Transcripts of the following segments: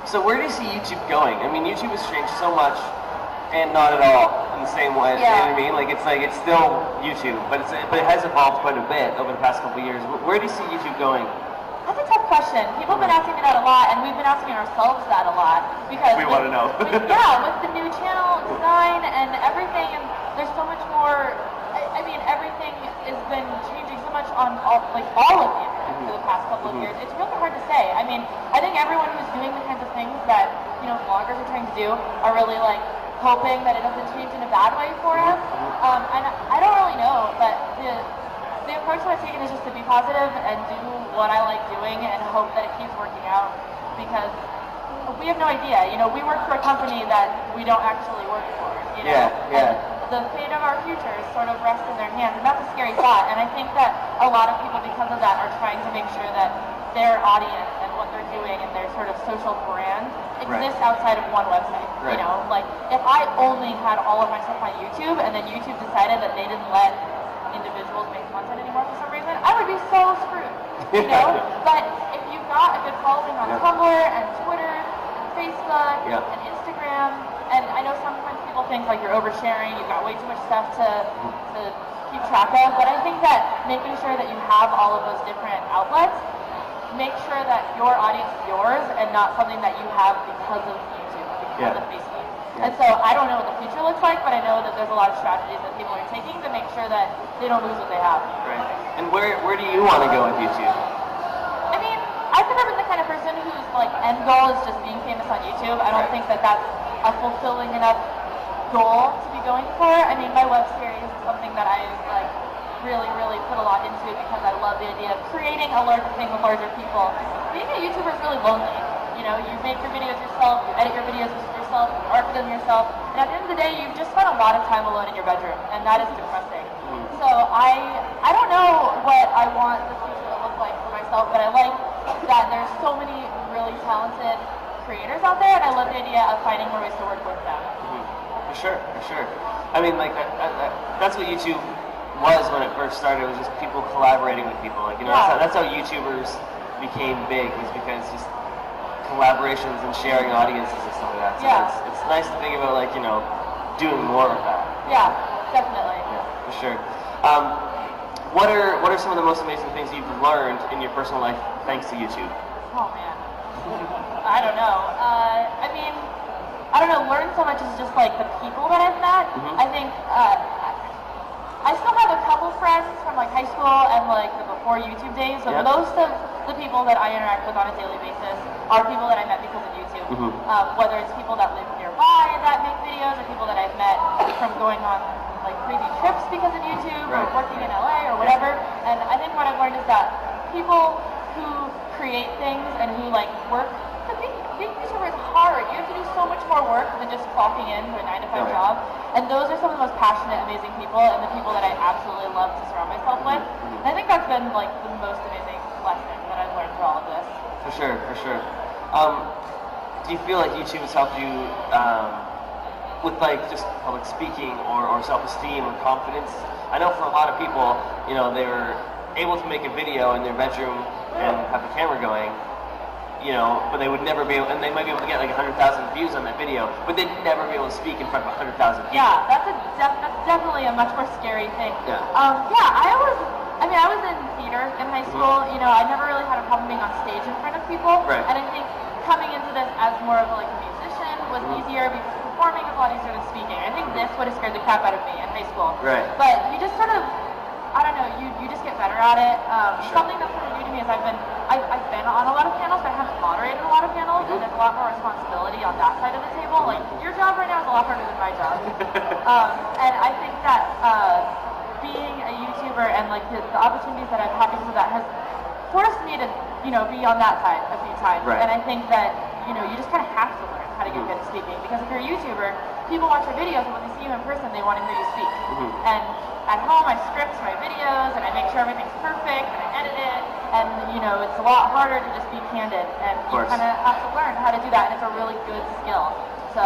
So where do you see YouTube going? I mean, YouTube has changed so much, and not at all in the same way. You know what I mean? Like it's still YouTube, but it has evolved quite a bit over the past couple of years. Where do you see YouTube going? That's a tough question. People have been asking me that a lot, and we've been asking ourselves that a lot because we want to know. with the new channel design and everything, and there's so much more. I mean, everything has been changing so much on all of the internet for the past couple of years. It's really hard to say. I mean, I think everyone who's doing the kinds of things that vloggers are trying to do are really like hoping that it doesn't change in a bad way for us. And I don't really know, but the approach that I've taken is just to be positive and do what I like doing and hope that it keeps working out, because we have no idea. We work for a company that we don't actually work for. And the fate of our future sort of rests in their hands, and that's a scary thought. And I think that a lot of people, because of that, are trying to make sure that their audience and what they're doing and their sort of social brand exists outside of one website. Right. Like if I only had all of my stuff on YouTube, and then YouTube decided that they didn't let individuals make content anymore for some reason, I would be so screwed. But if you've got a good following on Tumblr and Twitter and Facebook and Instagram, and I know sometimes people think like you're oversharing, you've got way too much stuff to keep track of, but I think that making sure that you have all of those different outlets, make sure that your audience is yours and not something that you have because of YouTube, because of Facebook. And so I don't know what the future looks like, but I know that there's a lot of strategies that people are taking to make sure that they don't lose what they have. Right. And where do you want to go with YouTube? I mean, I've never been the kind of person whose like end goal is just being famous on YouTube. I don't think that that's a fulfilling enough goal to be going for. I mean, my web series is something that I like really, really put a lot into because I love the idea of creating a larger thing with larger people. Being a YouTuber is really lonely. You make your videos yourself, you edit your videos yourself, you art them yourself, and at the end of the day, you've just spent a lot of time alone in your bedroom, and that is depressing. So I don't know what I want the future to look like for myself, but I like that there's so many really talented creators out there, and I love the idea of finding more ways to work with them. For sure. I mean, like that's what YouTube was when it first started. It was just people collaborating with people. Like that's how YouTubers became big, was because just collaborations and sharing audiences and stuff like that. So it's nice to think about doing more of that. Yeah, definitely. Yeah, for sure. What are some of the most amazing things you've learned in your personal life thanks to YouTube? Oh man, I don't know. I mean, I don't know. Learn so much is just like the people that I've met. I think I still have a couple friends from like high school and like the before YouTube days, but most of the people that I interact with on a daily basis are people that I met because of YouTube. Whether it's people that live nearby that make videos, or people that I've met from going on like crazy trips because of YouTube, or working in LA or whatever. And I think what I've learned is that people who create things and who like work, being a YouTuber is hard. You have to do so much more work than just clocking in to a 9-to-5 job. And those are some of the most passionate, amazing people, and the people that I absolutely love to surround myself with. And I think that's been like the most amazing lesson that I've learned through all of this. For sure. Do you feel like YouTube has helped you with like just public speaking or self-esteem or confidence? I know for a lot of people, they were able to make a video in their bedroom and have the camera going, but they would never be able, and they might be able to get like 100,000 views on that video, but they'd never be able to speak in front of 100,000 people. Yeah, that's definitely a much more scary thing. I was in theater in high school. I never really had a problem being on stage in front of people. Right. And I think coming into this as more of a musician was easier because performing is a lot easier than speaking. I think this would have scared the crap out of me in high school. Right. But you just sort of, I don't know, you just get better at it. Something that's sort of new to me is I've been on a lot of panels, but I haven't moderated a lot of panels, and there's a lot more responsibility on that side of the table. Like, your job right now is a lot harder than my job. And I think that being a YouTuber and like the opportunities that I've had because of that has forced me to, be on that side a few times. Right. And I think that, you just kind of have to learn how to get good at speaking, because if you're a YouTuber, people watch your videos, and when they see you in person, they want to hear you speak. And at home, I script my videos, and I make sure everything's perfect, and I edit it, and, it's a lot harder to just be candid, and you kind of have to learn how to do that, and it's a really good skill. So,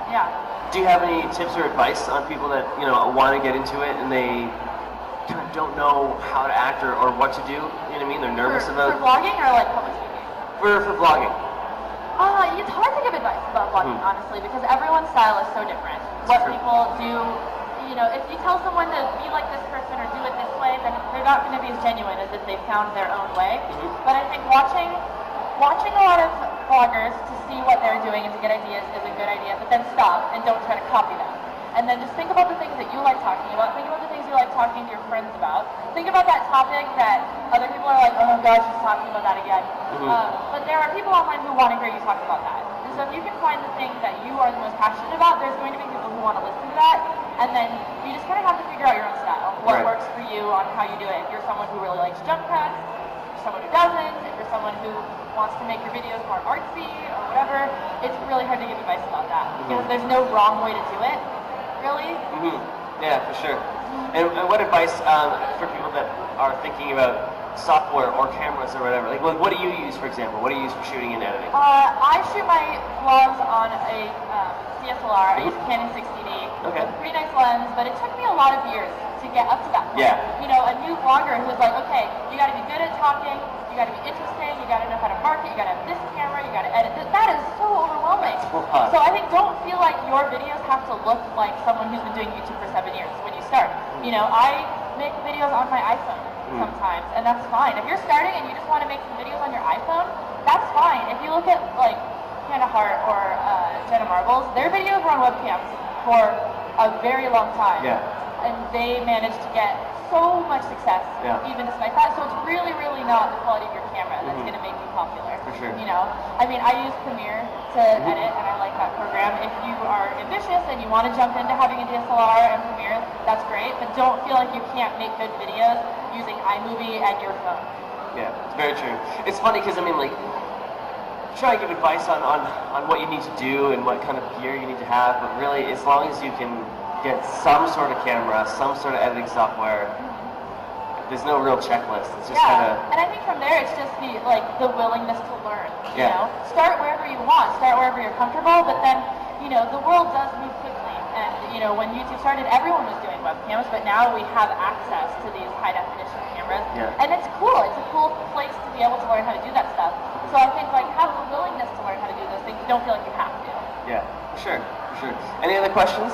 yeah. Do you have any tips or advice on people that, want to get into it, and they kind of don't know how to act or what to do? You know what I mean? They're nervous about... For vlogging or like public speaking? For vlogging. It's hard to give advice about vlogging, honestly, because everyone's style is so different. What people do, you know, if you tell someone to be like this person or do it this way, then they're not going to be as genuine as if they found their own way. But I think watching a lot of vloggers to see what they're doing and to get ideas is a good idea, but then stop and don't try to copy them. And then just think about the things that you like talking about. Think about the things you like talking to your friends about. Think about that topic that other people are like, oh my gosh, she's talking about that again. But there are people online who want to hear you talk about that. And so if you can find the thing that you are the most passionate about, there's going to be people who want to listen to that. And then you just kind of have to figure out your own style. What works for you on how you do it. If you're someone who really likes jump cuts, if you're someone who doesn't, if you're someone who wants to make your videos more artsy or whatever, it's really hard to give advice about that. Because there's no wrong way to do it. Really? Yeah, for sure. And what advice for people that are thinking about software or cameras or whatever? Like, what do you use, for example? What do you use for shooting and editing? I shoot my vlogs on a DSLR. I use Canon 60D. Okay. It's a pretty nice lens, but it took me a lot of years to get up to that point. Yeah. You know, a new vlogger who's like, okay, you got to be good at talking, you got to be interesting, you got to know how to market, you got to have this camera, you got to edit this. That is so overwhelming. So I think don't feel like your videos have to look like someone who's been doing YouTube for 7 years when you start. You know, I make videos on my iPhone sometimes, and that's fine. If you're starting and you just want to make some videos on your iPhone, that's fine. If you look at like Hannah Hart or Jenna Marbles, their videos were on webcams for a very long time. Yeah. And they managed to get so much success, even despite that. So it's really, really not the quality of your camera that's going to make you popular. For sure. You know, I mean, I use Premiere to edit, and I like that program. If you are ambitious and you want to jump into having a DSLR and Premiere, that's great. But don't feel like you can't make good videos using iMovie and your phone. Yeah, it's very true. It's funny because, I mean, like, try to give advice on what you need to do and what kind of gear you need to have, but really, as long as you can get some sort of camera, some sort of editing software, there's no real checklist. It's just kind of... And I think from there, it's just the willingness to learn. You know, start wherever you want, start wherever you're comfortable, but then, you know, the world does move quickly. And, you know, when YouTube started, everyone was doing webcams, but now we have access to these high-definition cameras. And it's cool. It's a cool place to be able to learn how to do that stuff. So I think, like, have the willingness to learn how to do those things. You don't feel like you have to. Yeah, for sure, for sure. Any other questions?